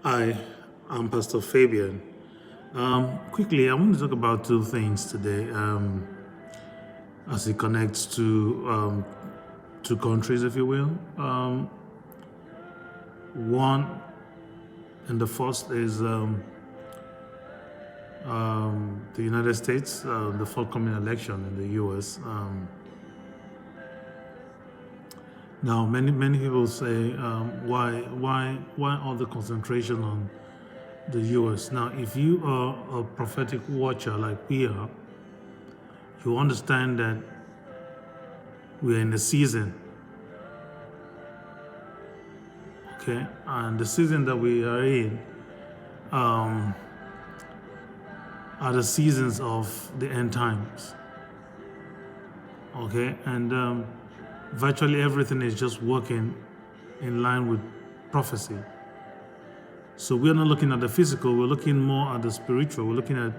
Hi, I'm Pastor Fabian. Quickly, I want to talk about two things today as it connects to two countries, if you will. One, and the first is the United States, the forthcoming election in the US. Now, many people say, why all the concentration on the US? Now, if you are a prophetic watcher like we are, you understand that we're in a season, okay? And the season that we are in are the seasons of the end times, okay? And virtually everything is just working in line with prophecy. So we're not looking at the physical, we're looking more at the spiritual. We're looking at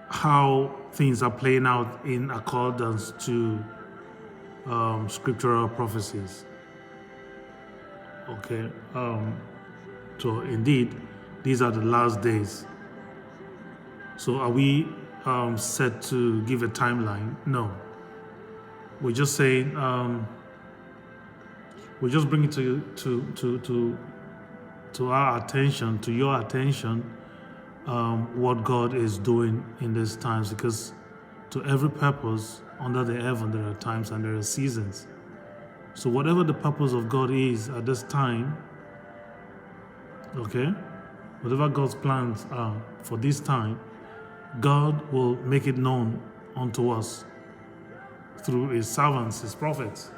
how things are playing out in accordance to scriptural prophecies, okay? So indeed, these are the last days. So are we set to give a timeline? No. We're just saying, we're just bringing to our attention, to your attention, what God is doing in these times, because to every purpose under the heaven there are times and there are seasons. So whatever the purpose of God is at this time, okay, whatever God's plans are for this time, God will make it known unto us through his servants, his prophets.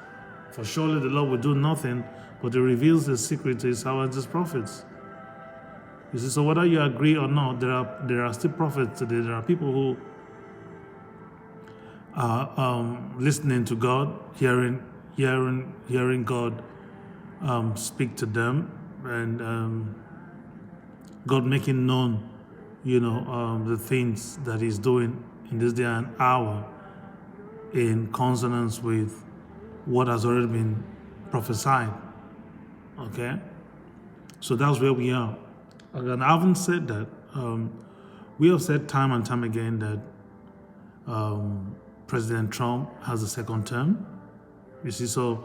For surely the Lord will do nothing, but he reveals the secret to his servants, his prophets. You see, so whether you agree or not, there are still prophets today. There are people who are listening to God, hearing God speak to them, and God making known, the things that he's doing in this day and hour in consonance with what has already been prophesied. Okay? So that's where we are. And having said that, we have said time and time again that President Trump has a second term. You see, so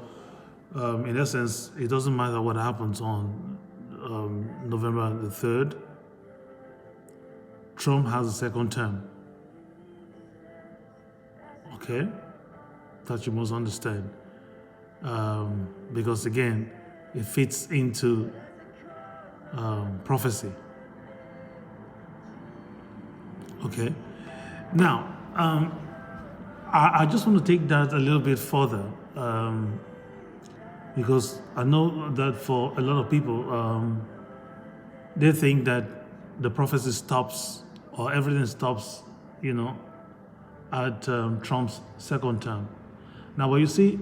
in essence, it doesn't matter what happens on November the 3rd, Trump has a second term. Okay? That you must understand. Because again, it fits into prophecy. Okay? Now, I just want to take that a little bit further because I know that for a lot of people, they think that the prophecy stops or everything stops, at Trump's second term. Now, what you see,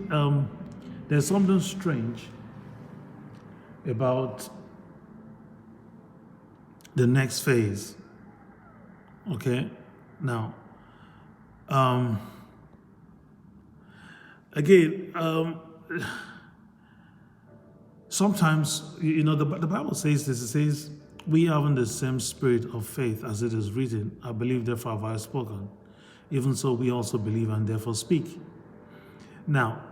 there's something strange about the next phase. Okay? Now, again, sometimes, the Bible says this. It says, we having the same spirit of faith as it is written, I believe, therefore have I spoken. Even so, we also believe and therefore speak. Now,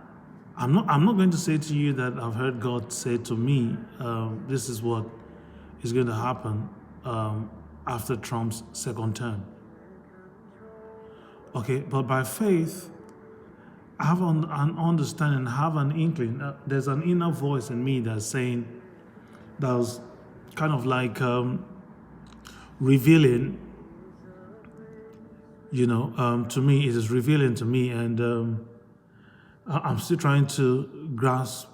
I'm not going to say to you that I've heard God say to me, this is what is going to happen after Trump's second term. Okay, but by faith, I have an understanding, I have an inkling. There's an inner voice in me that's saying, that was kind of like revealing, to me, it is revealing to me, and I'm still trying to grasp,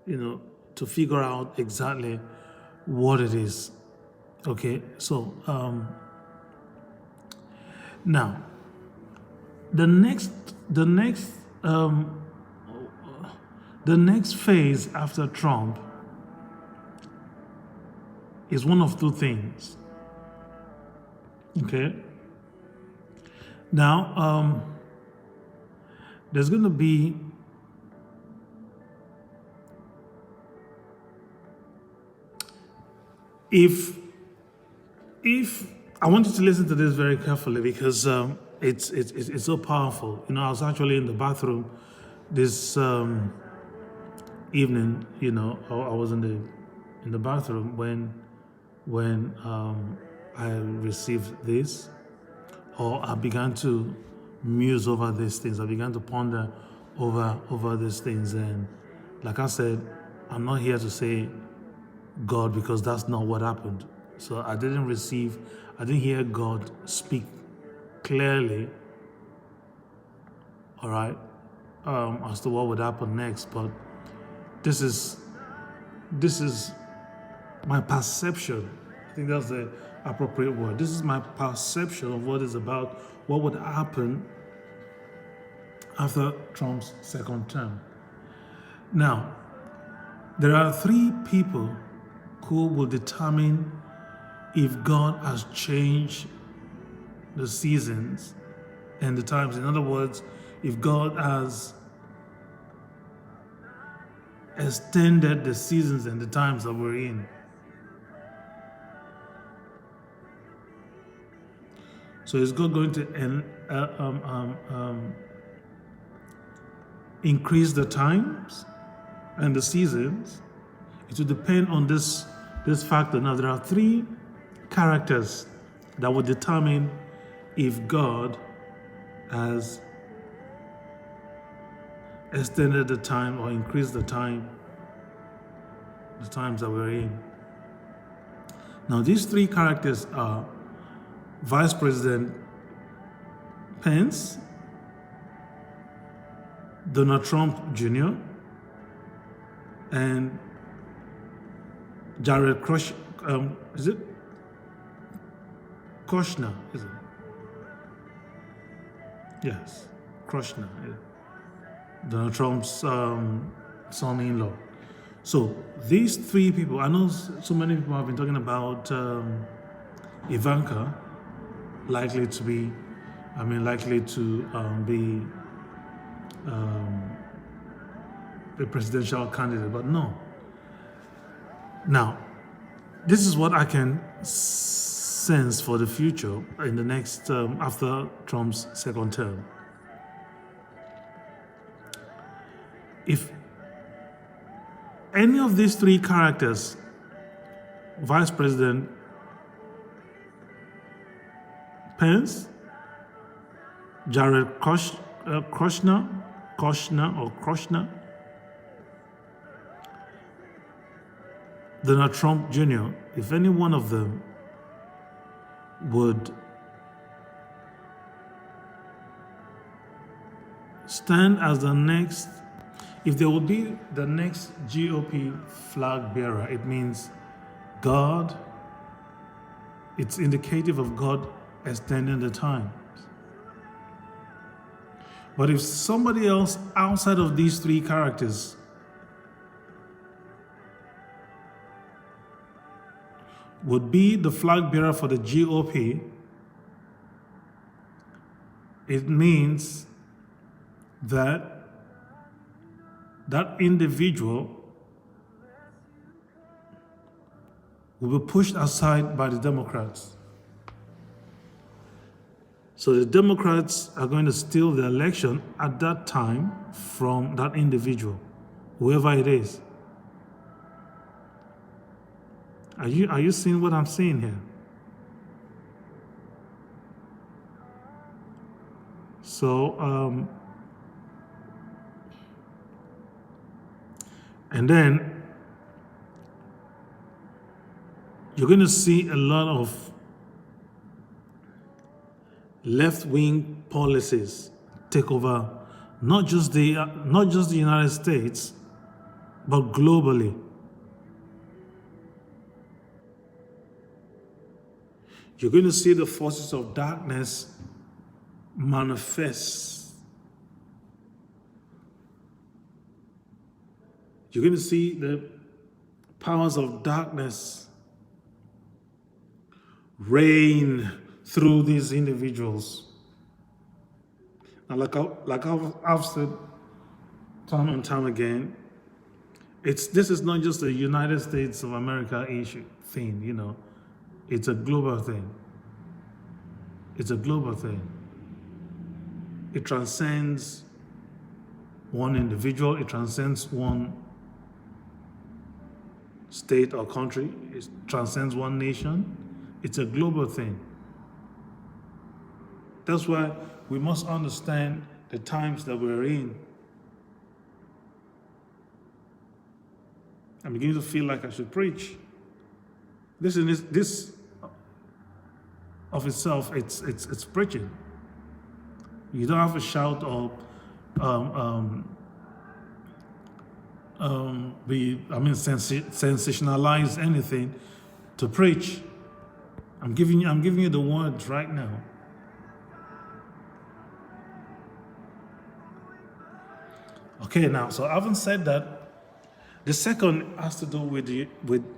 to figure out exactly what it is. Okay, so now the next phase after Trump is one of two things. Okay. Now, there's going to be If I want you to listen to this very carefully because it's so powerful. I was actually in the bathroom this evening. I was in the bathroom when I received this, or I began to muse over these things. I began to ponder over these things, and like I said, I'm not here to say God because that's not what happened. So I didn't hear God speak clearly, all right, as to what would happen next. But this is my perception. I think that's the appropriate word. This is my perception of what is about, what would happen after Trump's second term. Now, there are three people who will determine if God has changed the seasons and the times. In other words, if God has extended the seasons and the times that we're in. So is God going to increase the times and the seasons? It will depend on this factor. Now, there are three characters that will determine if God has extended the time or increased the times that we're in. Now, these three characters are Vice President Pence, Donald Trump Jr., and Jared Kushner, is it? Kushner, is it? Yes, Kushner. Yeah. Donald Trump's son-in-law. So these three people, I know so many people have been talking about Ivanka likely to be a presidential candidate, but no. Now, this is what I can sense for the future in the next, after Trump's second term. If any of these three characters, Vice President Pence, Jared Kushner, Donald Trump Jr., if any one of them would stand as the next, if they would be the next GOP flag bearer, it means God, it's indicative of God extending the times. But if somebody else outside of these three characters would be the flag bearer for the GOP, it means that that individual will be pushed aside by the Democrats. So the Democrats are going to steal the election at that time from that individual, whoever it is. Are you seeing what I'm seeing here? So, and then you're going to see a lot of left-wing policies take over not just the United States, but globally. You're going to see the forces of darkness manifest. You're going to see the powers of darkness reign through these individuals. And like I've said time and time again, This is not just a United States of America issue thing, you know. It's a global thing. It's a global thing. It transcends one individual, it transcends one state or country, it transcends one nation. It's a global thing. That's why we must understand the times that we're in. I'm beginning to feel like I should preach. This of itself, it's preaching. You don't have to shout or sensationalize anything to preach. I'm giving you the words right now. Okay, now, so having said that, the second has to do with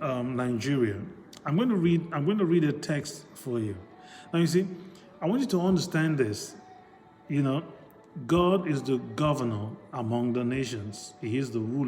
Nigeria. I'm going to read a text for you. Now you see, I want you to understand this. You know, God is the governor among the nations. He is the ruler.